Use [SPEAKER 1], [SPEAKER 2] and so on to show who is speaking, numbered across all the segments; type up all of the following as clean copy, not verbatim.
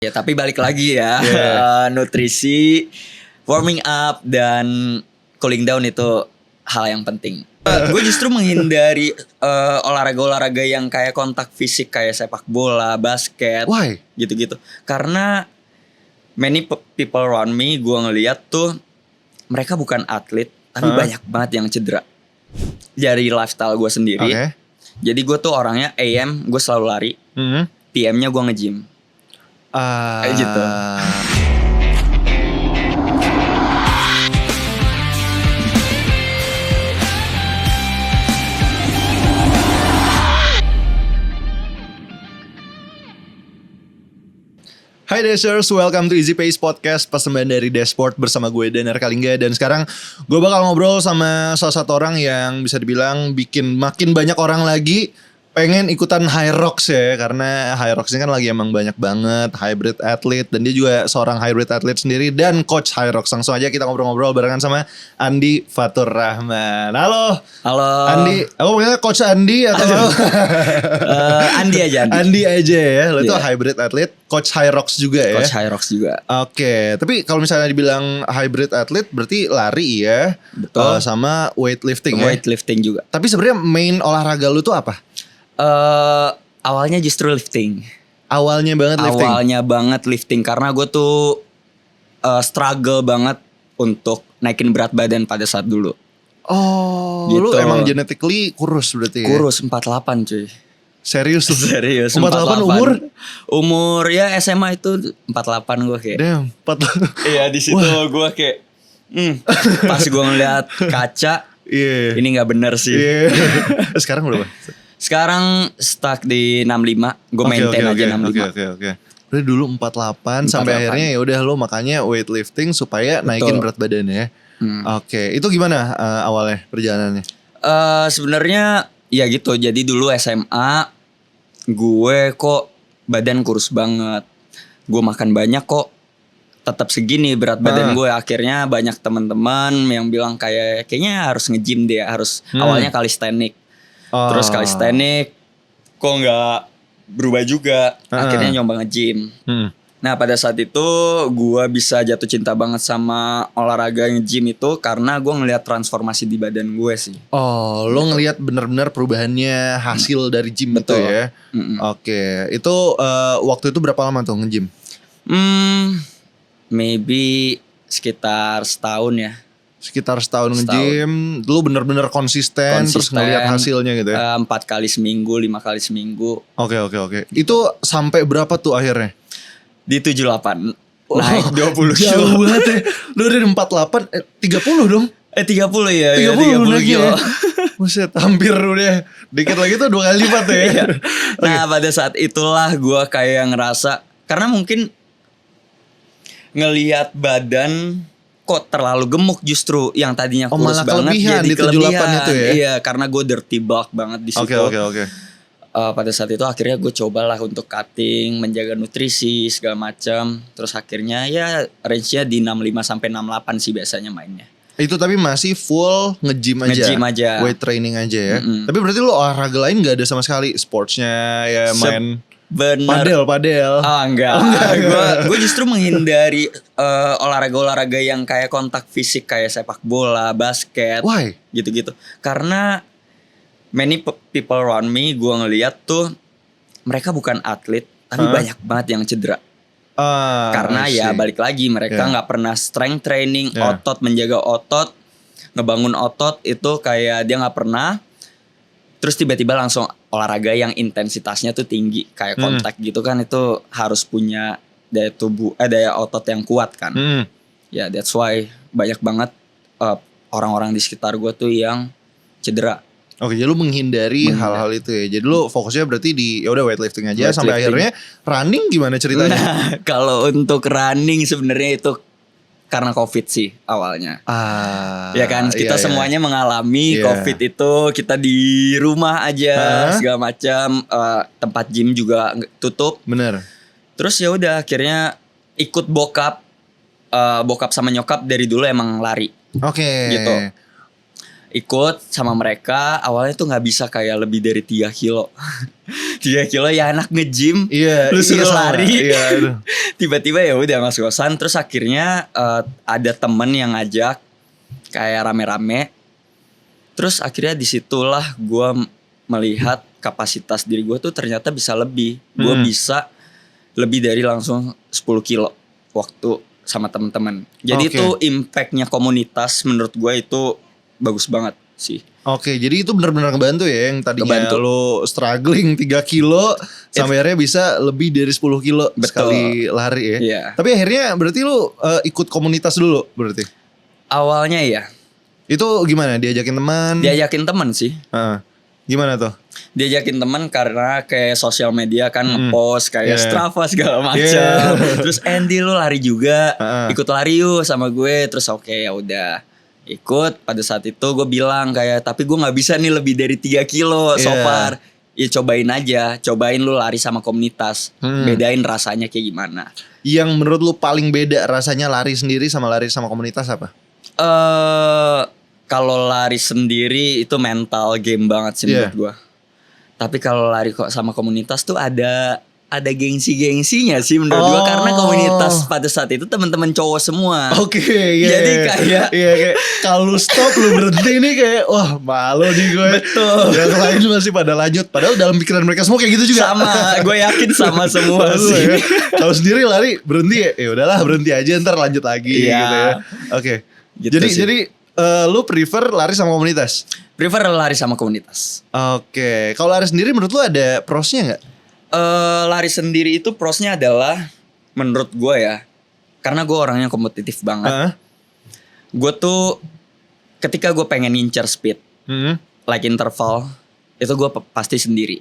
[SPEAKER 1] Ya tapi balik lagi ya, nutrisi, warming up dan cooling down itu hal yang penting. Gue justru menghindari olahraga-olahraga yang kayak kontak fisik kayak sepak bola, basket,
[SPEAKER 2] Why?
[SPEAKER 1] gitu-gitu. Karena many people around me gue ngeliat tuh mereka bukan atlet, tapi banyak banget yang cedera. Dari lifestyle gue sendiri.
[SPEAKER 2] Oke.
[SPEAKER 1] Jadi gue tuh orangnya AM gue selalu lari, PM-nya gue nge-gym. Kayak gitu.
[SPEAKER 2] Hai Dashers, welcome to Easy Pace Podcast, persembahan dari Dashboard bersama gue Danar Kalingga. Dan sekarang gue bakal ngobrol sama salah satu orang yang bisa dibilang bikin makin banyak orang lagi pengen ikutan High Rocks ya. Karena High Rocks ini kan lagi emang banyak banget hybrid athlete. Dan dia juga seorang hybrid athlete sendiri dan coach High Rocks. Langsung aja kita ngobrol-ngobrol barengan sama Andi Fatur Rahman. Halo.
[SPEAKER 1] Halo.
[SPEAKER 2] Andi, aku panggilnya coach Andi atau
[SPEAKER 1] Andi aja.
[SPEAKER 2] Andi aja ya. Lo itu hybrid athlete, coach High Rocks juga ya.
[SPEAKER 1] Coach High Rocks juga.
[SPEAKER 2] Oke, tapi kalau misalnya dibilang hybrid athlete berarti lari ya.
[SPEAKER 1] Betul.
[SPEAKER 2] Sama weightlifting ya.
[SPEAKER 1] Weightlifting juga.
[SPEAKER 2] Tapi sebenarnya main olahraga lu tuh apa?
[SPEAKER 1] Awalnya justru lifting.
[SPEAKER 2] Awalnya banget lifting.
[SPEAKER 1] Karena gue tuh struggle banget untuk naikin berat badan pada saat dulu.
[SPEAKER 2] Oh,
[SPEAKER 1] gitu.
[SPEAKER 2] Lu emang genetically kurus berarti ya?
[SPEAKER 1] Kurus 48 cuy.
[SPEAKER 2] Serius lu?
[SPEAKER 1] Serius
[SPEAKER 2] 48 umur?
[SPEAKER 1] Umur ya SMA itu 48 gue kayak.
[SPEAKER 2] Damn, 48.
[SPEAKER 1] Iya di situ gue kayak pas gue ngeliat kaca, ini nggak bener sih.
[SPEAKER 2] Sekarang berapa?
[SPEAKER 1] Sekarang stuck di 65. Gue maintain aja 65.
[SPEAKER 2] Oke. Udah dulu 48 sampai akhirnya ya udah lo makanya weightlifting supaya naikin berat badannya. Oke, itu gimana awalnya perjalanannya?
[SPEAKER 1] Sebenarnya ya gitu. Jadi dulu SMA gue kok badan kurus banget. Gue makan banyak kok tetap segini berat badan gue. Akhirnya banyak teman-teman yang bilang kayaknya harus nge-gym deh, harus awalnya calisthenics. Terus calisthenics kok nggak berubah juga. Akhirnya nyoba nge-gym. Nah pada saat itu gue bisa jatuh cinta banget sama olahraga nge-gym itu karena gue ngelihat transformasi di badan gue sih.
[SPEAKER 2] Oh, lo ngelihat benar-benar perubahannya hasil dari gym. Betul. Itu ya. Oke, itu waktu itu berapa lama tuh nge-gym?
[SPEAKER 1] Maybe sekitar setahun ya.
[SPEAKER 2] Sekitar setahun nge-gym, lu bener-bener konsisten terus ngeliat hasilnya gitu ya?
[SPEAKER 1] 4 kali seminggu, 5 kali seminggu.
[SPEAKER 2] Oke. Itu sampai berapa tuh akhirnya?
[SPEAKER 1] Di 78, naik 20 kilo.
[SPEAKER 2] Jauh banget ya. Lu dari 48, 30 dong?
[SPEAKER 1] 30 ya.
[SPEAKER 2] 30
[SPEAKER 1] kilo.
[SPEAKER 2] Ya. Buset, hampir udah. Dikit lagi tuh 2 kali lipat ya.
[SPEAKER 1] Nah pada saat itulah gue kayak ngerasa, karena mungkin ngelihat badan kok terlalu gemuk justru yang tadinya kurus banget jadi kelebihan
[SPEAKER 2] itu ya?
[SPEAKER 1] Iya karena gue dirty bulk banget di situ.
[SPEAKER 2] Oke.
[SPEAKER 1] Pada saat itu akhirnya gue cobalah untuk cutting, menjaga nutrisi segala macam. Terus akhirnya ya range-nya di 65 sampai 68 sih biasanya mainnya. Itu
[SPEAKER 2] tapi masih full nge-gym aja.
[SPEAKER 1] Nge-gym aja.
[SPEAKER 2] Weight training aja ya. Tapi berarti lu olahraga lain gak ada sama sekali? Sportsnya ya main padel.
[SPEAKER 1] Enggak. Gue justru menghindari olahraga-olahraga yang kayak kontak fisik kayak sepak bola, basket.
[SPEAKER 2] Why?
[SPEAKER 1] Gitu-gitu. Karena many people around me gue ngeliat tuh mereka bukan atlet, tapi banyak banget yang cedera. Karena ya balik lagi mereka nggak pernah strength training, otot, menjaga otot, ngebangun otot itu kayak dia nggak pernah. Terus tiba-tiba langsung olahraga yang intensitasnya tuh tinggi kayak kontak gitu kan, itu harus punya daya tubuh, daya otot yang kuat kan. Ya that's why banyak banget orang-orang di sekitar gue tuh yang cedera.
[SPEAKER 2] Oke, jadi lu menghindari hal-hal itu ya. Jadi lu fokusnya berarti di ya udah weightlifting aja sampai akhirnya running gimana ceritanya?
[SPEAKER 1] Nah, kalau untuk running sebenarnya itu karena COVID sih awalnya. Ya kan kita semuanya mengalami COVID itu, kita di rumah aja segala macam, tempat gym juga tutup.
[SPEAKER 2] Bener.
[SPEAKER 1] Terus ya udah akhirnya ikut bokap sama nyokap dari dulu emang lari.
[SPEAKER 2] Oke.
[SPEAKER 1] Gitu. ikut sama mereka. Awalnya tuh nggak bisa kayak lebih dari 3 kilo. 3 kilo ya anak nge-gym.
[SPEAKER 2] Iya,
[SPEAKER 1] lu suruh
[SPEAKER 2] sama.
[SPEAKER 1] lari.
[SPEAKER 2] Iya,
[SPEAKER 1] tiba-tiba ya udah ngos-ngosan. Terus akhirnya ada temen yang ngajak kayak rame-rame. Terus akhirnya disitulah gue melihat kapasitas diri gue tuh ternyata bisa lebih. Gue bisa lebih dari langsung 10 kilo waktu sama teman-teman. Jadi itu impactnya komunitas menurut gue itu bagus banget sih.
[SPEAKER 2] Oke, jadi itu benar-benar ngebantu ya, yang tadinya lo struggling 3 kilo sampai akhirnya bisa lebih dari 10 kilo sekali lari ya.
[SPEAKER 1] Yeah.
[SPEAKER 2] Tapi akhirnya berarti lo ikut komunitas dulu berarti?
[SPEAKER 1] Awalnya ya.
[SPEAKER 2] Itu gimana? Diajakin teman?
[SPEAKER 1] Diajakin teman sih.
[SPEAKER 2] Gimana tuh?
[SPEAKER 1] Diajakin teman karena kayak sosial media kan ngepost kayak Strava segala macam. Terus Andy lu lari juga, ikut lari yuk sama gue. Terus oke, ya udah ikut. Pada saat itu gue bilang kayak tapi gue nggak bisa nih lebih dari 3 kilo so far. Ya cobain aja, cobain lu lari sama komunitas, bedain rasanya kayak gimana.
[SPEAKER 2] Yang menurut lu paling beda rasanya lari sendiri sama lari sama komunitas apa?
[SPEAKER 1] Kalau lari sendiri itu mental game banget sih menurut gue. Tapi kalau lari kok sama komunitas tuh ada gengsi-gengsinya sih menurut gue, karena komunitas pada saat itu teman-teman cowok semua. Jadi kayak
[SPEAKER 2] kalau stop lu berhenti nih kayak wah malu nih gue.
[SPEAKER 1] Betul.
[SPEAKER 2] Yang lain masih pada lanjut. Padahal dalam pikiran mereka semua kayak gitu juga.
[SPEAKER 1] Sama, gue yakin sama semua sih.
[SPEAKER 2] Ya. Kalau sendiri lari berhenti ya udahlah berhenti aja ntar lanjut lagi gitu ya. Oke. Gitu jadi lu prefer lari sama komunitas?
[SPEAKER 1] Prefer lari sama komunitas.
[SPEAKER 2] Oke. Kalau lari sendiri menurut lu ada prosnya nggak?
[SPEAKER 1] Lari sendiri itu prosnya adalah menurut gue ya, karena gue orangnya kompetitif banget. Gue tuh ketika gue pengen ngincer speed, like interval, itu gue pasti sendiri.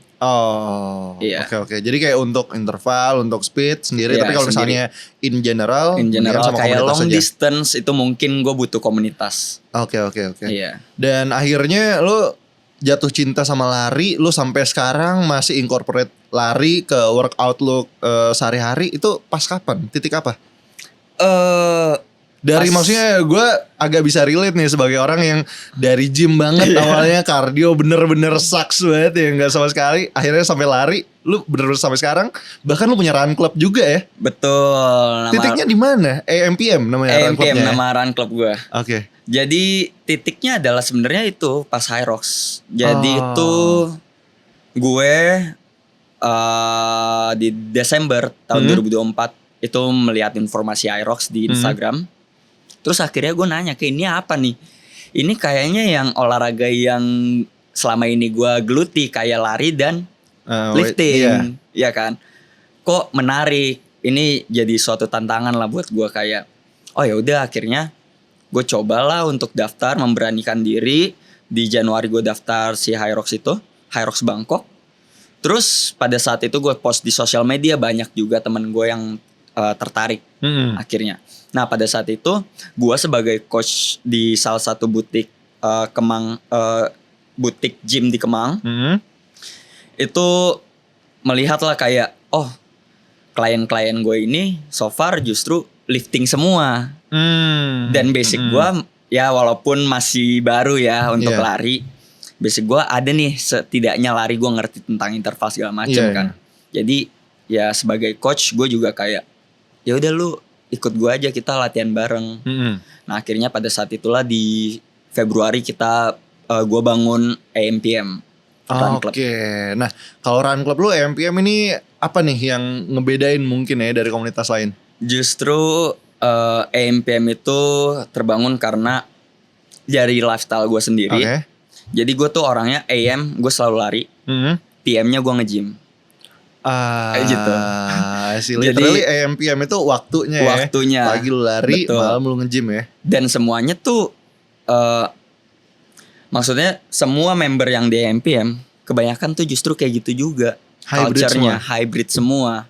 [SPEAKER 2] Iya. Oke. Jadi kayak untuk interval, untuk speed sendiri. Tapi kalau misalnya in general sama
[SPEAKER 1] kayak long
[SPEAKER 2] aja.
[SPEAKER 1] distance itu mungkin gue butuh komunitas.
[SPEAKER 2] Oke.
[SPEAKER 1] Iya.
[SPEAKER 2] Dan akhirnya lo jatuh cinta sama lari, lo sampai sekarang masih incorporate lari ke workout lo sehari-hari. Itu pas kapan? Titik apa? Dari maksudnya gue agak bisa relate nih sebagai orang yang dari gym banget awalnya, kardio bener-bener sucks banget ya, nggak sama sekali. Akhirnya sampai lari, lu bener-bener sampai sekarang. Bahkan lu punya run club juga ya?
[SPEAKER 1] Betul.
[SPEAKER 2] Titiknya di mana? AMPM namanya run clubnya.
[SPEAKER 1] AMPM nama run club gue.
[SPEAKER 2] Oke.
[SPEAKER 1] Jadi titiknya adalah sebenarnya itu pas Hyrox. Jadi itu gue di Desember tahun 2024 itu melihat informasi Hyrox di Instagram. Terus akhirnya gue nanya ke ini apa nih? Ini kayaknya yang olahraga yang selama ini gue geluti kayak lari dan lifting, ya kan? Kok menarik? Ini jadi suatu tantangan lah buat gue kayak, oh ya udah akhirnya gue cobalah untuk daftar, memberanikan diri. Di Januari gue daftar si Hyrox itu, Hyrox Bangkok. Terus pada saat itu gue post di sosial media, banyak juga teman gue yang tertarik akhirnya. Nah pada saat itu gue sebagai coach di salah satu butik Kemang, butik gym di Kemang, itu melihatlah kayak klien-klien gue ini so far justru lifting semua. Dan basic gue ya walaupun masih baru ya untuk lari, basic gue ada nih, setidaknya lari gue ngerti tentang interval segala macam kan. Jadi ya sebagai coach gue juga kayak ya udah lu ikut gue aja, kita latihan bareng. Nah akhirnya pada saat itulah di Februari kita gue bangun AMPM Run Club.
[SPEAKER 2] Nah kalau Run Club lu AMPM ini apa nih yang ngebedain mungkin ya dari komunitas lain? Justru
[SPEAKER 1] AMPM itu terbangun karena dari lifestyle gue sendiri. Jadi gue tuh orangnya AM gue selalu lari, PM-nya gue nge-gym. Kayak gitu.
[SPEAKER 2] Literally AM/PM itu waktunya. Pagi lu lari, malam lu nge-gym ya.
[SPEAKER 1] Dan semuanya tuh maksudnya semua member yang di AM/PM kebanyakan tuh justru kayak gitu juga. Culture-nya hybrid semua.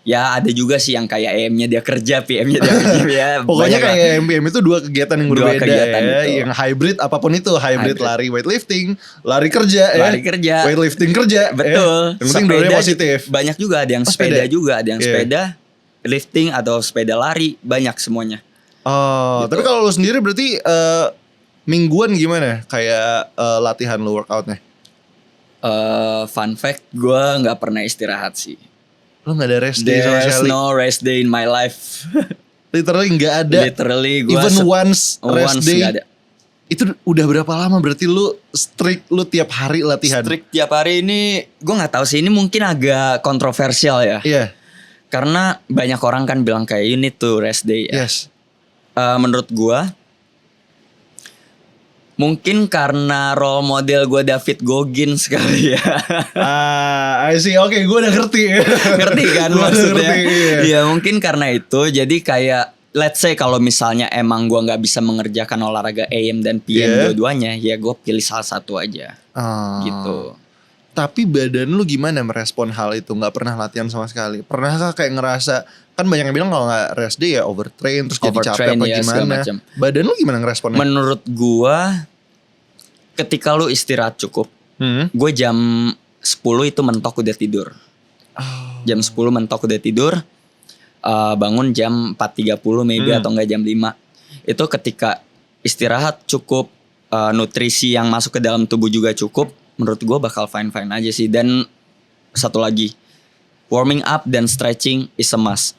[SPEAKER 1] Ya ada juga sih yang kayak AM-nya dia kerja, PM-nya dia kerja ya.
[SPEAKER 2] Pokoknya kayak AM/PM itu dua kegiatan yang berbeda ya. Yang hybrid apapun itu, hybrid lari weightlifting, lari kerja, weightlifting kerja.
[SPEAKER 1] Betul.
[SPEAKER 2] Yang penting dua-duanya positif.
[SPEAKER 1] Banyak juga ada yang sepeda juga, ada yang sepeda lifting atau sepeda lari, banyak semuanya.
[SPEAKER 2] Gitu. Tapi kalau lu sendiri berarti Mingguan gimana kayak latihan lu workoutnya?
[SPEAKER 1] Fun fact, gue nggak pernah istirahat sih.
[SPEAKER 2] Lu gak ada rest day sama
[SPEAKER 1] There's
[SPEAKER 2] sekali?
[SPEAKER 1] no rest day in my life.
[SPEAKER 2] Literally gak ada.
[SPEAKER 1] Literally gue
[SPEAKER 2] even once rest day.
[SPEAKER 1] gak ada.
[SPEAKER 2] Itu udah berapa lama berarti lu strict lu tiap hari latihan?
[SPEAKER 1] Strict tiap hari ini gue nggak tahu sih, ini mungkin agak kontroversial ya.
[SPEAKER 2] Iya.
[SPEAKER 1] Karena banyak orang kan bilang kayak you need to rest day ya.
[SPEAKER 2] Yes.
[SPEAKER 1] Menurut gue mungkin karena role model gue David Goggins sekali ya.
[SPEAKER 2] I see. Oke, gue udah ngerti.
[SPEAKER 1] Ngerti kan
[SPEAKER 2] Gua
[SPEAKER 1] maksudnya?
[SPEAKER 2] ngerti, iya.
[SPEAKER 1] Iya mungkin karena itu. Jadi kayak let's say kalau misalnya emang gue nggak bisa mengerjakan olahraga AM dan PM dua-duanya, ya gue pilih salah satu aja. Gitu.
[SPEAKER 2] Tapi badan lu gimana merespon hal itu? Gak pernah latihan sama sekali? Pernahkah kayak ngerasa, kan banyak yang bilang kalau gak rest day ya overtrain terus jadi capek apa gimana? Badan lu gimana ngeresponnya?
[SPEAKER 1] Menurut gue ketika lu istirahat cukup, gue jam 10 itu mentok udah tidur. Jam 10 mentok udah tidur, bangun jam 4.30 maybe atau enggak jam 5. Itu ketika istirahat cukup, nutrisi yang masuk ke dalam tubuh juga cukup, menurut gue bakal fine-fine aja sih. Dan satu lagi, warming up dan stretching is a must.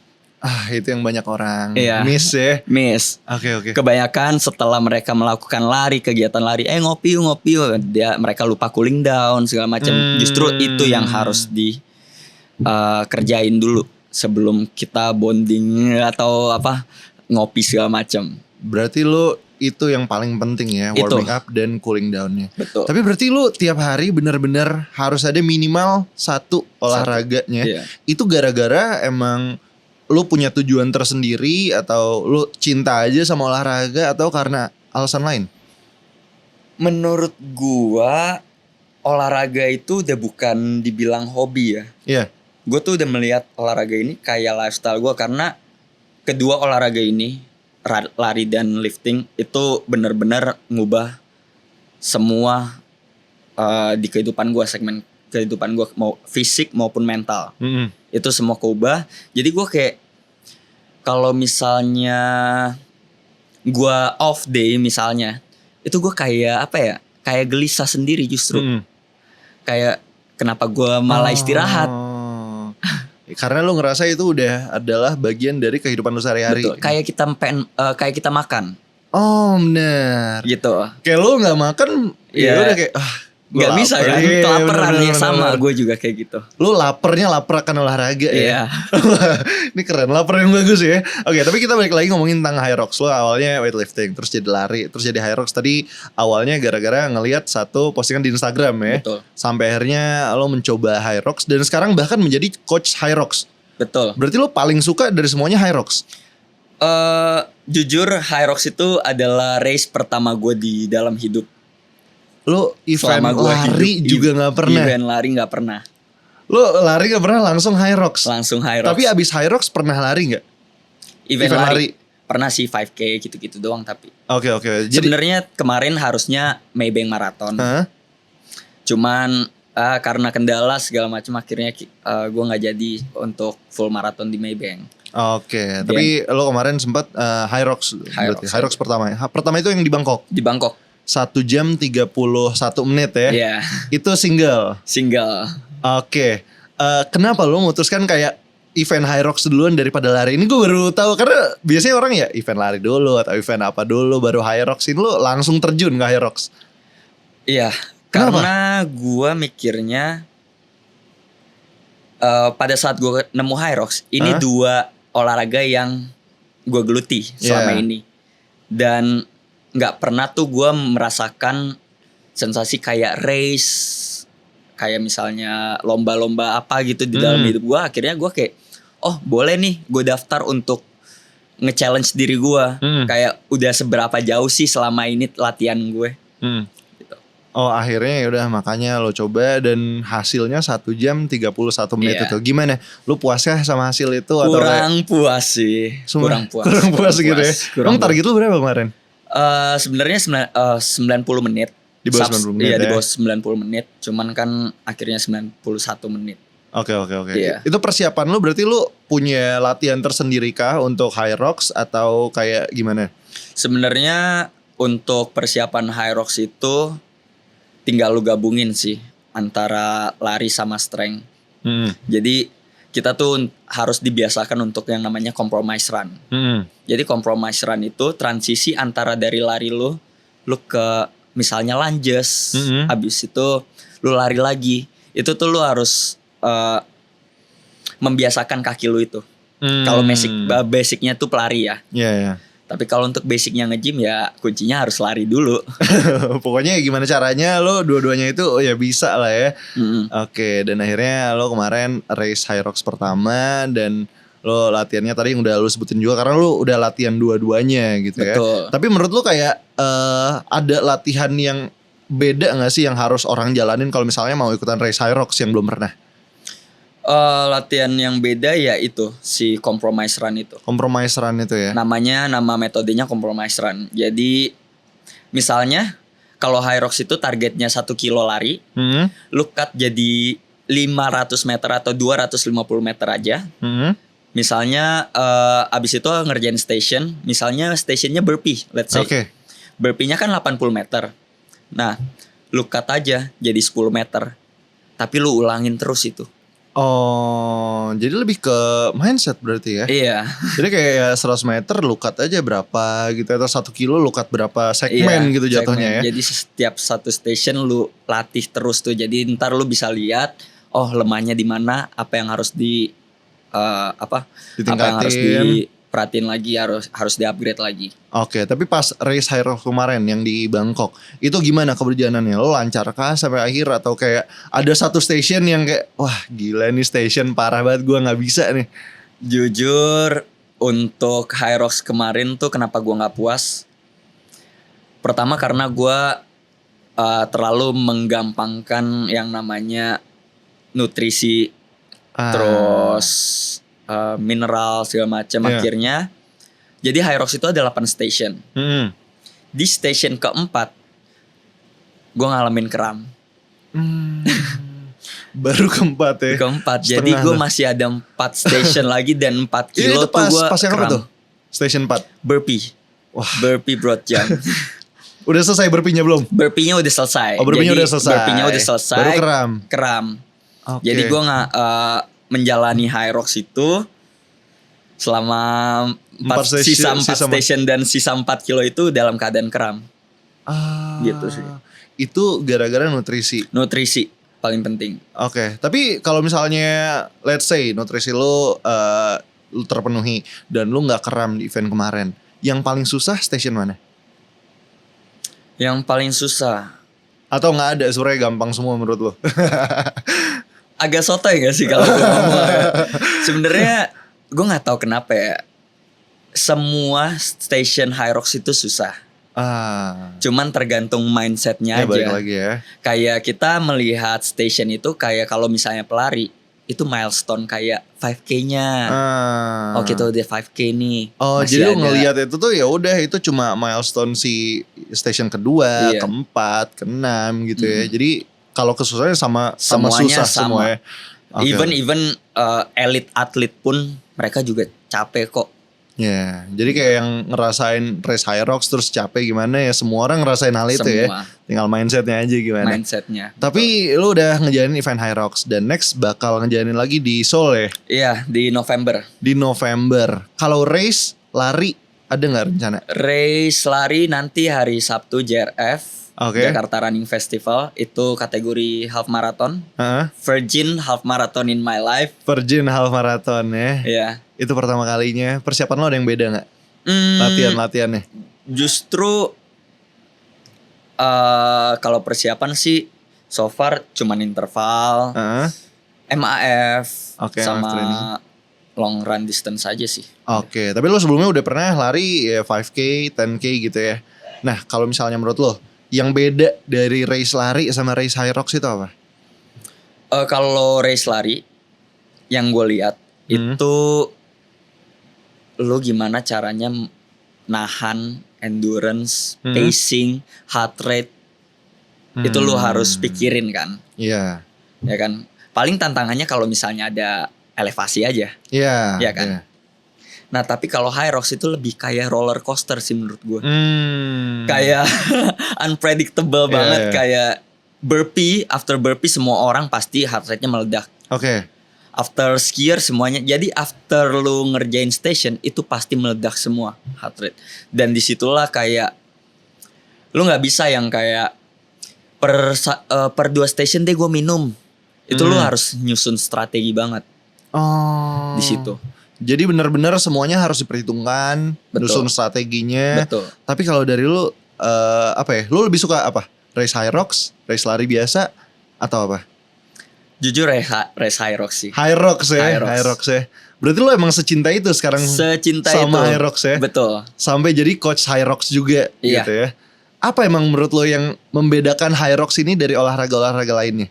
[SPEAKER 2] Itu yang banyak orang
[SPEAKER 1] miss
[SPEAKER 2] ya.
[SPEAKER 1] Miss.
[SPEAKER 2] Oke.
[SPEAKER 1] Kebanyakan setelah mereka melakukan lari, kegiatan lari, ngopi yuk, mereka lupa cooling down segala macam. Justru itu yang harus kerjain dulu sebelum kita bonding atau apa ngopi segala macam.
[SPEAKER 2] Berarti lu itu yang paling penting ya, warming up dan cooling downnya.
[SPEAKER 1] Betul.
[SPEAKER 2] Tapi berarti lu tiap hari benar-benar harus ada minimal satu olahraganya.
[SPEAKER 1] Iya.
[SPEAKER 2] Itu gara-gara emang lu punya tujuan tersendiri atau lu cinta aja sama olahraga atau karena alasan lain?
[SPEAKER 1] Menurut gua olahraga itu udah bukan dibilang hobi ya.
[SPEAKER 2] Iya.
[SPEAKER 1] Gue tuh udah melihat olahraga ini kayak lifestyle gue, karena kedua olahraga ini, lari dan lifting, itu benar-benar ngubah semua di kehidupan gue, segmen kehidupan gue, mau fisik maupun mental. Itu semua keubah. Jadi gue kayak kalau misalnya gue off day misalnya, itu gue kayak apa ya, kayak gelisah sendiri justru. Kayak kenapa gue malah istirahat.
[SPEAKER 2] Karena lu ngerasa itu udah adalah bagian dari kehidupan lu sehari-hari.
[SPEAKER 1] Betul. Kayak kita makan.
[SPEAKER 2] Oh benar.
[SPEAKER 1] Gitu.
[SPEAKER 2] Kayak lu gak makan, ya udah kayak
[SPEAKER 1] gak bisa kan, kelaparan ya sama gue juga kayak gitu.
[SPEAKER 2] Lu lapar akan olahraga ya. Ini keren, lapar yang bagus ya. Oke, tapi kita balik lagi ngomongin tentang Hyrox. Lu awalnya weightlifting, terus jadi lari, terus jadi Hyrox. Tadi awalnya gara-gara ngelihat satu postingan di Instagram ya.
[SPEAKER 1] Betul.
[SPEAKER 2] Sampai akhirnya lo mencoba Hyrox dan sekarang bahkan menjadi coach Hyrox.
[SPEAKER 1] Betul.
[SPEAKER 2] Berarti lo paling suka dari semuanya Hyrox?
[SPEAKER 1] Jujur Hyrox itu adalah race pertama gue di dalam hidup.
[SPEAKER 2] Lo event lari juga gak pernah?
[SPEAKER 1] Event lari gak pernah.
[SPEAKER 2] Lo lari gak pernah, langsung Hyrox?
[SPEAKER 1] Langsung Hyrox.
[SPEAKER 2] Tapi abis Hyrox pernah lari gak?
[SPEAKER 1] Event lari? Pernah sih 5K gitu-gitu doang tapi.
[SPEAKER 2] Oke.
[SPEAKER 1] Sebenarnya kemarin harusnya Maybank Marathon. Cuman karena kendala segala macam akhirnya gue gak jadi untuk full marathon di Maybank.
[SPEAKER 2] Oke. Tapi lo kemarin sempat Hyrox. Hyrox pertama. Pertama itu yang di Bangkok?
[SPEAKER 1] Di Bangkok.
[SPEAKER 2] 1 jam 31 menit ya?
[SPEAKER 1] Iya.
[SPEAKER 2] Itu single?
[SPEAKER 1] Single.
[SPEAKER 2] Oke. Kenapa lo memutuskan kayak event Hyrox duluan daripada lari? Ini gue baru tahu karena biasanya orang ya event lari dulu atau event apa dulu baru Hyrox. Ini lo langsung terjun ke Hyrox?
[SPEAKER 1] Iya.
[SPEAKER 2] Kenapa?
[SPEAKER 1] Karena gue mikirnya pada saat gue nemu Hyrox, ini dua olahraga yang gue geluti selama ini. Dan gak pernah tuh gue merasakan sensasi kayak race, kayak misalnya lomba-lomba apa gitu di dalam hidup gue. Akhirnya gue kayak, oh boleh nih gue daftar untuk nge-challenge diri gue. Kayak udah seberapa jauh sih selama ini latihan gue. Gitu.
[SPEAKER 2] Oh akhirnya yaudah makanya lo coba dan hasilnya 1 jam 31 menit itu. Gimana? Lo puaskah sama hasil itu?
[SPEAKER 1] Kurang puas sih. Kurang
[SPEAKER 2] puas gitu ya. Emang target lo berapa kemarin?
[SPEAKER 1] Sebenarnya 90 menit.
[SPEAKER 2] Di bawah 90 menit.
[SPEAKER 1] Iya, di bawah 90 menit. Cuman kan akhirnya 91 menit.
[SPEAKER 2] Oke. Yeah. Itu persiapan lu berarti lu punya latihan tersendiri kah untuk Hyrox atau kayak gimana?
[SPEAKER 1] Sebenarnya untuk persiapan Hyrox itu tinggal lu gabungin sih antara lari sama strength. Jadi kita tuh harus dibiasakan untuk yang namanya compromise run. Jadi compromise run itu transisi antara dari lari lu ke misalnya lunges, habis itu lu lari lagi. Itu tuh lu harus membiasakan kaki lu itu. Kalau basicnya tuh pelari ya.
[SPEAKER 2] Iya.
[SPEAKER 1] Tapi kalau untuk basicnya nge-gym ya kuncinya harus lari dulu.
[SPEAKER 2] Pokoknya gimana caranya lo dua-duanya itu ya bisa lah ya. Oke, dan akhirnya lo kemarin race Hyrox pertama dan lo latihannya tadi yang udah lo sebutin juga karena lo udah latihan dua-duanya gitu.
[SPEAKER 1] Betul.
[SPEAKER 2] Ya. Tapi menurut lo kayak ada latihan yang beda gak sih yang harus orang jalanin kalau misalnya mau ikutan race Hyrox yang belum pernah?
[SPEAKER 1] Latihan yang beda ya itu si compromise run itu.
[SPEAKER 2] Compromise run itu ya.
[SPEAKER 1] Nama metodenya compromise run. Jadi misalnya kalau Hyrox itu targetnya 1 kilo lari, lu cut jadi 500 meter atau 250 meter aja. Misalnya abis itu ngerjain station, misalnya stationnya burpee, let's say. Burpee-nya kan 80 meter. Nah, lu cut aja jadi 10 meter. Tapi lu ulangin terus itu.
[SPEAKER 2] Oh, jadi lebih ke mindset berarti ya?
[SPEAKER 1] Iya.
[SPEAKER 2] Jadi kayak 100 meter lu cut aja berapa gitu, atau 1 kilo lu cut berapa segmen gitu jatuhnya ya?
[SPEAKER 1] Jadi setiap satu station lu latih terus tuh. Jadi ntar lu bisa lihat, oh lemahnya di mana, apa yang harus apa yang harus diperhatiin lagi, harus di-upgrade lagi.
[SPEAKER 2] Oke, tapi pas race Hyrox kemarin yang di Bangkok, itu gimana keberjalanannya? Lo lancar kah sampai akhir atau kayak ada satu station yang kayak wah gila nih station parah banget gue nggak bisa nih?
[SPEAKER 1] Jujur untuk Hyrox kemarin tuh kenapa gue nggak puas? Pertama karena gue terlalu menggampangkan yang namanya nutrisi, terus mineral segala macam. Akhirnya jadi Hyrox itu ada 8 station. Di station keempat gue ngalamin kram.
[SPEAKER 2] Baru keempat ya.
[SPEAKER 1] Jadi gue masih ada 4 station lagi dan 4 kilo tuh gue
[SPEAKER 2] pas yang apa tuh? Station 4
[SPEAKER 1] burpee. Wah, burpee broad jump.
[SPEAKER 2] Udah selesai burpee-nya belum?
[SPEAKER 1] Burpee-nya udah selesai.
[SPEAKER 2] Oh, burpee-nya udah selesai.
[SPEAKER 1] Burpee-nya udah selesai.
[SPEAKER 2] Baru kram.
[SPEAKER 1] Jadi gue menjalani Hyrox itu selama 4 station dan sisa 4 kilo itu dalam keadaan kram. Gitu sih.
[SPEAKER 2] Itu gara-gara nutrisi.
[SPEAKER 1] Nutrisi paling penting.
[SPEAKER 2] Oke, tapi kalau misalnya let's say nutrisi lu terpenuhi dan lu nggak kram di event kemarin, yang paling susah station mana?
[SPEAKER 1] Yang paling susah
[SPEAKER 2] atau nggak ada, sebenarnya gampang semua menurut lu?
[SPEAKER 1] Agak sotoy gak sih kalau gue ngomong? Sebenarnya gue nggak tahu kenapa ya. Semua station Hyrox itu susah. Cuman tergantung mindsetnya aja.
[SPEAKER 2] Balik lagi ya.
[SPEAKER 1] Kayak kita melihat station itu kayak kalau misalnya pelari itu milestone kayak 5K-nya. Oh kita udah 5K nih.
[SPEAKER 2] Oh jadi lu ngelihat itu tuh ya udah itu cuma milestone si station kedua, keempat, keenam gitu ya. Jadi kalau kesusahannya sama susah semua ya.
[SPEAKER 1] Even elite atlet pun mereka juga capek kok.
[SPEAKER 2] Ya, jadi kayak yang ngerasain race Hyrox terus capek gimana ya, semua orang ngerasain hal itu ya. Tinggal mindsetnya aja gimana.
[SPEAKER 1] Mindsetnya.
[SPEAKER 2] Tapi lu udah ngejalanin event Hyrox dan next bakal ngejalanin lagi di Seoul ya?
[SPEAKER 1] Iya, di November.
[SPEAKER 2] Di November. Kalau race lari ada nggak rencana?
[SPEAKER 1] Race lari nanti hari Sabtu JRF. Jakarta Running Festival itu kategori half marathon. Virgin half marathon in my life.
[SPEAKER 2] Virgin half marathon ya.
[SPEAKER 1] Iya.
[SPEAKER 2] Itu pertama kalinya. Persiapan lo ada yang beda gak? Latihannya? Justru
[SPEAKER 1] kalau persiapan sih so far cuman interval, MAF, sama long run distance aja sih.
[SPEAKER 2] Oke, tapi lo sebelumnya udah pernah lari ya 5K, 10K gitu ya. Nah kalau misalnya menurut lo yang beda dari race lari sama race Hyrox itu apa?
[SPEAKER 1] Kalau race lari yang gue lihat itu lo gimana caranya nahan, endurance, pacing, heart rate. Itu lo harus pikirin kan.
[SPEAKER 2] Iya.
[SPEAKER 1] Ya kan. Paling tantangannya kalau misalnya ada elevasi aja.
[SPEAKER 2] Iya.
[SPEAKER 1] Ya kan. Nah tapi kalau Hyrox itu lebih kayak roller coaster sih menurut gue. Kayak unpredictable banget. Kayak burpee, after burpee semua orang pasti heart rate-nya meledak.
[SPEAKER 2] Oke.
[SPEAKER 1] After skier semuanya. Jadi after lu ngerjain station itu pasti meledak semua heart rate. Dan disitulah kayak lu gak bisa yang kayak per 2 station deh gue minum. Itu lu harus nyusun strategi banget. Di situ.
[SPEAKER 2] Jadi benar-benar semuanya harus diperhitungkan, nyusun strateginya.
[SPEAKER 1] Betul.
[SPEAKER 2] Tapi kalau dari lu lu lebih suka apa? Race Hyrox, race lari biasa atau apa?
[SPEAKER 1] Jujur race Hyrox sih.
[SPEAKER 2] Hyrox ya. Berarti lu emang secinta itu sekarang sama Hyrox ya?
[SPEAKER 1] Betul.
[SPEAKER 2] Sampai jadi coach Hyrox juga gitu ya. Apa emang menurut lo yang membedakan Hyrox ini dari olahraga-olahraga lainnya?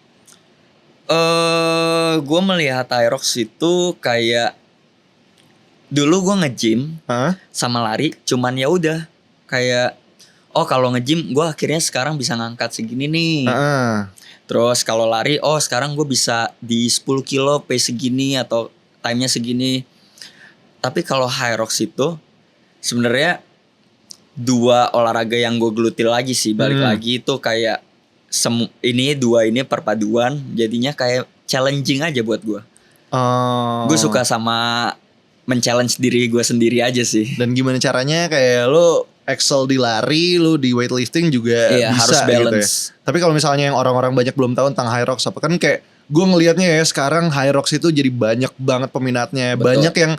[SPEAKER 1] Gue melihat Hyrox itu kayak dulu gue nge-gym sama lari, cuman ya udah kayak kalau nge-gym gue akhirnya sekarang bisa ngangkat segini nih. Terus kalau lari sekarang gue bisa di 10 kilo pace segini atau time-nya segini. Tapi kalau Hyrox itu sebenarnya 2 olahraga yang gue geluti lagi sih. Balik lagi itu kayak ini perpaduan, jadinya kayak challenging aja buat gue. Gue suka sama men-challenge diri gue sendiri aja sih.
[SPEAKER 2] Dan gimana caranya kayak lo excel di lari, lo di weightlifting juga bisa
[SPEAKER 1] harus balance.
[SPEAKER 2] gitu ya. Tapi kalau misalnya yang orang-orang banyak belum tahu tentang Hyrox apa, kan kayak gue ngelihatnya ya sekarang Hyrox itu jadi banyak banget peminatnya. Betul. Banyak yang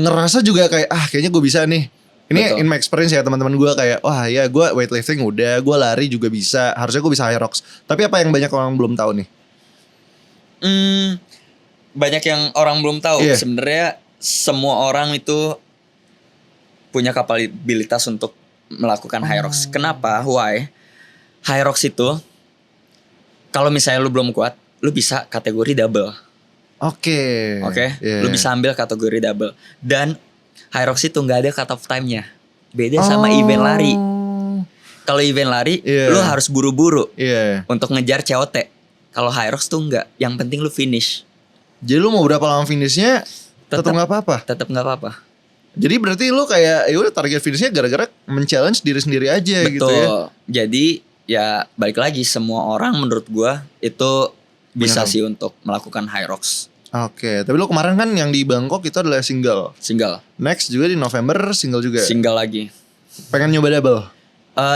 [SPEAKER 2] ngerasa juga kayak kayaknya gue bisa nih. Ini in my experience ya teman-teman gue kayak gue weightlifting udah, gue lari juga bisa, harusnya gue bisa Hyrox. Tapi apa yang banyak orang belum tahu nih?
[SPEAKER 1] Banyak yang orang belum tahu. Sebenarnya semua orang itu punya kapabilitas untuk melakukan Hyrox. Kenapa? Why? Hyrox itu kalau misalnya lu belum kuat, lu bisa kategori double. Oke. Lu bisa ambil kategori double. Dan Hyrox itu gak ada cut off time-nya. Beda sama event lari. Kalau event lari lu harus buru-buru untuk ngejar COT. Kalau Hyrox tuh enggak. Yang penting lu finish.
[SPEAKER 2] Jadi lu mau berapa lama finishnya tetap gak apa-apa?
[SPEAKER 1] Tetap gak apa-apa.
[SPEAKER 2] Jadi berarti lu kayak udah target finishnya gara-gara men-challenge diri sendiri aja.
[SPEAKER 1] Betul.
[SPEAKER 2] Gitu ya.
[SPEAKER 1] Jadi ya balik lagi, semua orang menurut gua itu bisa sih untuk melakukan Hyrox.
[SPEAKER 2] Oke, tapi lu kemarin kan yang di Bangkok itu adalah single. Next juga di November single juga.
[SPEAKER 1] Single lagi.
[SPEAKER 2] Pengen nyoba double?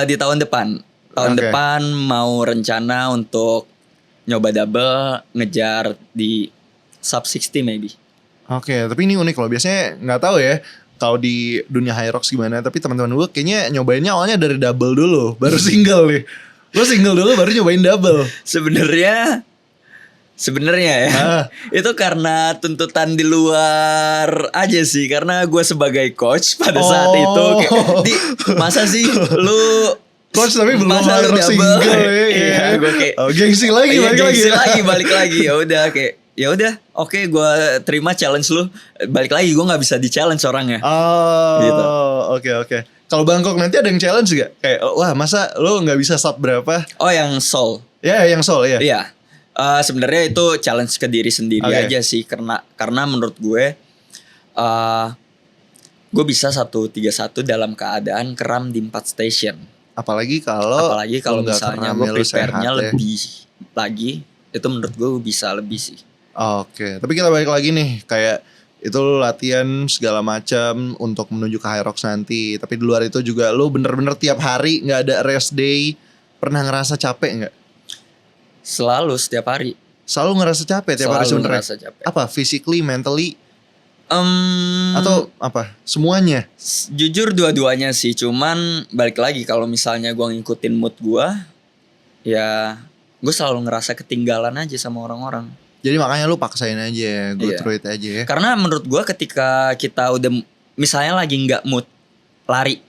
[SPEAKER 1] Di tahun depan. Depan mau rencana untuk nyoba double, ngejar di sub 60 maybe.
[SPEAKER 2] Oke, tapi ini unik loh. Biasanya nggak tahu ya kalau di dunia Hyrox gimana. Tapi teman-teman gue kayaknya nyobainnya awalnya dari double dulu, baru single nih. Lu single dulu baru nyobain double. Sebenarnya ya itu karena tuntutan di luar aja sih. Karena gue sebagai coach pada saat itu kayak, masa sih lu coach tapi belum Hyrox single ya.
[SPEAKER 1] Gue kayak
[SPEAKER 2] gengsi lagi
[SPEAKER 1] balik lagi. Ya udah oke, gue terima challenge lu. Balik lagi gue nggak bisa di challenge orangnya.
[SPEAKER 2] Gitu. Oke. Kalau Bangkok nanti ada yang challenge gak? Kayak masa lu nggak bisa sub berapa?
[SPEAKER 1] Yang Seoul.
[SPEAKER 2] Yang Seoul ya.
[SPEAKER 1] Iya. Sebenarnya itu challenge ke diri sendiri aja sih, karena menurut gue bisa 131 dalam keadaan kram di 4 station. Apalagi kalau misalnya gue prepare-nya lebih lagi, itu menurut gue bisa lebih sih.
[SPEAKER 2] Oke, tapi kita balik lagi nih, kayak itu latihan segala macam untuk menuju ke Hyrox nanti. Tapi di luar itu juga lu bener-bener tiap hari nggak ada rest day. Pernah ngerasa capek nggak?
[SPEAKER 1] Selalu, setiap hari.
[SPEAKER 2] Selalu ngerasa capek tiap hari sebenarnya. Apa? Physically, mentally? Atau apa? Semuanya?
[SPEAKER 1] Jujur dua-duanya sih. Cuman balik lagi, kalau misalnya gue ngikutin mood gue, ya gue selalu ngerasa ketinggalan aja sama orang-orang.
[SPEAKER 2] Jadi makanya lu paksain aja, go through it aja ya.
[SPEAKER 1] Karena menurut gue ketika kita udah misalnya lagi gak mood lari,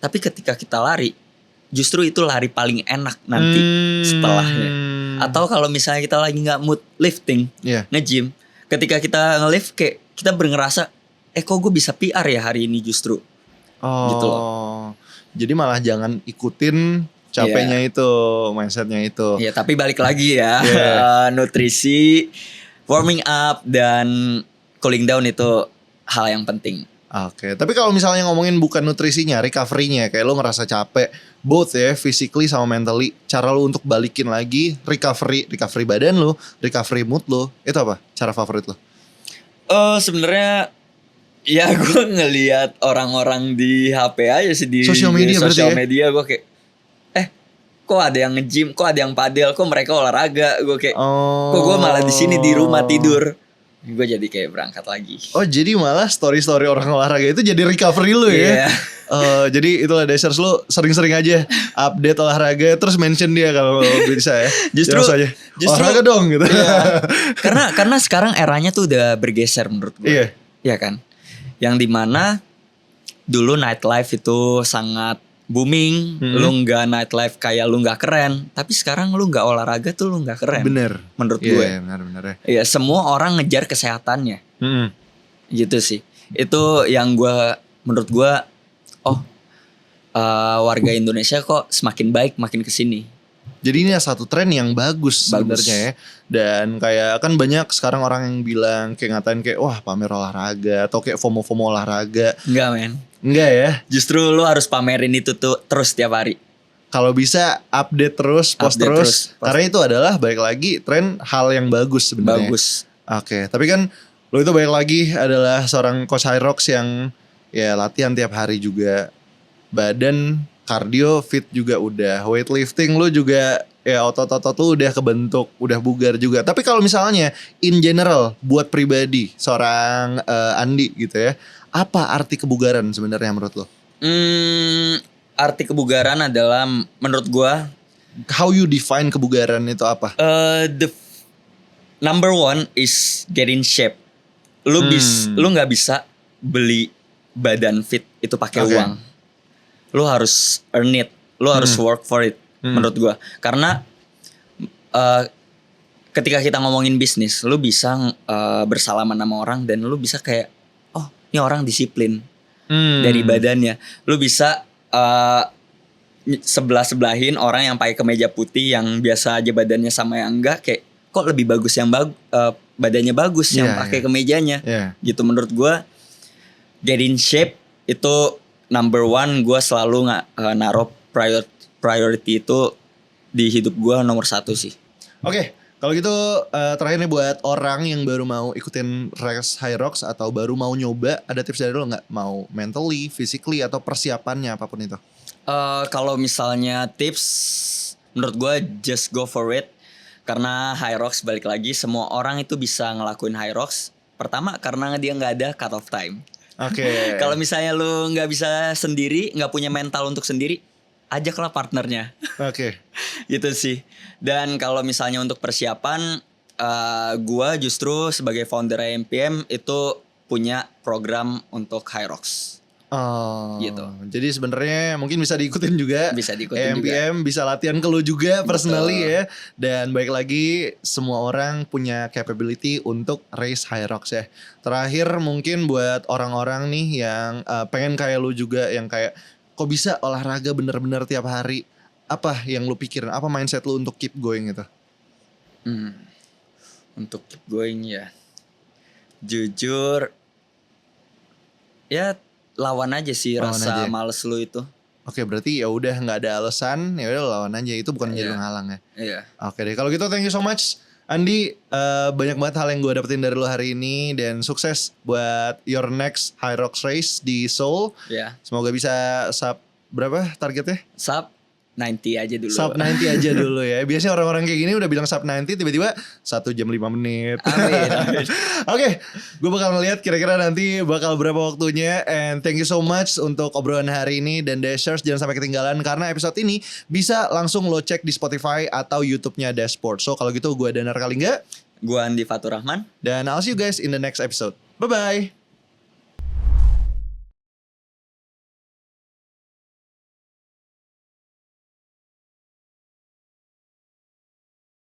[SPEAKER 1] tapi ketika kita lari, justru itu lari paling enak nanti setelahnya. Atau kalau misalnya kita lagi gak mood lifting, nge-gym, ketika kita nge-lift kayak kita ngerasa kok gue bisa PR ya hari ini justru. Gitu loh.
[SPEAKER 2] Jadi malah jangan ikutin capeknya itu, mindsetnya itu.
[SPEAKER 1] Iya, tapi balik lagi ya, nutrisi, warming up dan cooling down itu hal yang penting.
[SPEAKER 2] Oke, tapi kalau misalnya ngomongin bukan nutrisinya, recovery-nya, kayak lo ngerasa capek, both ya, physically sama mentally, cara lo untuk balikin lagi recovery badan lo, recovery mood lo, itu apa? Cara favorit lo?
[SPEAKER 1] Sebenarnya ya gue ngelihat orang-orang di HP aja sih, di
[SPEAKER 2] sosial
[SPEAKER 1] media gue kayak kok ada yang nge-gym, kok ada yang padel, kok mereka olahraga, gue kayak kok gue malah di sini di rumah tidur. Gue jadi kayak berangkat lagi.
[SPEAKER 2] Oh, jadi malah story-story orang olahraga itu jadi recovery lu ya? Jadi itulah Dashers, lu sering-sering aja update olahraga terus mention dia kalau bisa ya. Justru olahraga dong gitu.
[SPEAKER 1] Iya. Karena sekarang eranya tuh udah bergeser menurut gue.
[SPEAKER 2] Iya.
[SPEAKER 1] Iya kan? Yang dimana dulu nightlife itu sangat booming, lu nggak nightlife kayak lu nggak keren, tapi sekarang lu nggak olahraga tuh lu nggak keren.
[SPEAKER 2] Bener.
[SPEAKER 1] Menurut gue.
[SPEAKER 2] Iya, benar ya.
[SPEAKER 1] Iya, semua orang ngejar kesehatannya. Gitu sih. Itu yang menurut gue, warga Indonesia kok semakin baik makin kesini.
[SPEAKER 2] Jadi ini satu tren yang bagus sebenarnya ya. Dan kayak kan banyak sekarang orang yang bilang kayak ngatain kayak wah pamer olahraga atau kayak FOMO olahraga.
[SPEAKER 1] Enggak men.
[SPEAKER 2] Enggak ya.
[SPEAKER 1] Justru lu harus pamerin itu tuh terus tiap hari.
[SPEAKER 2] Kalau bisa update terus, post terus. Karena itu adalah balik lagi tren hal yang bagus sebenarnya.
[SPEAKER 1] Bagus.
[SPEAKER 2] Oke, tapi kan lo itu balik lagi adalah seorang coach Hyrox yang ya latihan tiap hari juga. Badan cardio fit juga udah, weightlifting lu juga ya otot-otot lu udah kebentuk, udah bugar juga. Tapi kalau misalnya in general buat pribadi seorang Andi gitu ya, apa arti kebugaran sebenarnya menurut lo?
[SPEAKER 1] Arti kebugaran adalah menurut gua,
[SPEAKER 2] how you define kebugaran itu apa?
[SPEAKER 1] The number one is get in shape. Lu nggak bisa beli badan fit itu pakai uang. Lu harus earn it, lu harus work for it, menurut gua. Karena ketika kita ngomongin bisnis, lu bisa bersalaman sama orang dan lu bisa kayak, oh ini orang disiplin dari badannya. Lu bisa sebelahin orang yang pakai kemeja putih yang biasa aja badannya sama yang enggak, kayak kok lebih bagus yang badannya bagus yang pakai kemejanya. Gitu menurut gua, get in shape itu number one. Gue selalu naruh priority itu di hidup gue nomor 1 sih. Oke,
[SPEAKER 2] kalau gitu terakhir nih buat orang yang baru mau ikutin Race Hyrox atau baru mau nyoba, ada tips dari lo nggak? Mau mentally, physically atau persiapannya apapun itu?
[SPEAKER 1] Kalau misalnya tips, menurut gue just go for it. Karena Hyrox balik lagi, semua orang itu bisa ngelakuin Hyrox. Pertama karena dia nggak ada cut off time.
[SPEAKER 2] Oke.
[SPEAKER 1] Kalau misalnya lu nggak bisa sendiri, nggak punya mental untuk sendiri, ajaklah partnernya.
[SPEAKER 2] Oke.
[SPEAKER 1] Gitu sih. Dan kalau misalnya untuk persiapan, gua justru sebagai founder AMPM itu punya program untuk Hyrox.
[SPEAKER 2] Oh,
[SPEAKER 1] gitu.
[SPEAKER 2] Jadi sebenarnya mungkin bisa diikutin juga.
[SPEAKER 1] Bisa diikutin
[SPEAKER 2] AMPM juga. Bisa latihan ke lu juga personally ya. Dan baik lagi semua orang punya capability untuk race Hyrox ya. Terakhir mungkin buat orang-orang nih yang pengen kayak lu juga, yang kayak kok bisa olahraga bener-bener tiap hari. Apa yang lu pikirin? Apa mindset lu untuk keep going gitu?
[SPEAKER 1] Untuk keep going ya, jujur ya lawan aja sih rasa males lu itu.
[SPEAKER 2] Oke, berarti ya udah nggak ada alasan, ya udah lawan aja. Itu bukan jadi penghalang ya.
[SPEAKER 1] Iya.
[SPEAKER 2] Oke deh, kalau gitu thank you so much Andi. Banyak banget hal yang gue dapetin dari lo hari ini, dan sukses buat your next Hyrox race di Seoul.
[SPEAKER 1] Iya.
[SPEAKER 2] Semoga bisa sub berapa targetnya?
[SPEAKER 1] Sub 90 aja dulu.
[SPEAKER 2] Sub 90 aja dulu ya. Biasanya orang-orang kayak gini udah bilang sub 90, tiba-tiba 1 jam 5 menit.
[SPEAKER 1] Amin.
[SPEAKER 2] Oke, gue bakal ngeliat kira-kira nanti bakal berapa waktunya. And thank you so much untuk obrolan hari ini. Dan Dashers jangan sampai ketinggalan, karena episode ini bisa langsung lo cek di Spotify atau YouTube-nya Dashsport. So kalau gitu gue Danar Kalingga,
[SPEAKER 1] gue Andi Fatur Rahman,
[SPEAKER 2] dan I'll see you guys in the next episode. Bye-bye.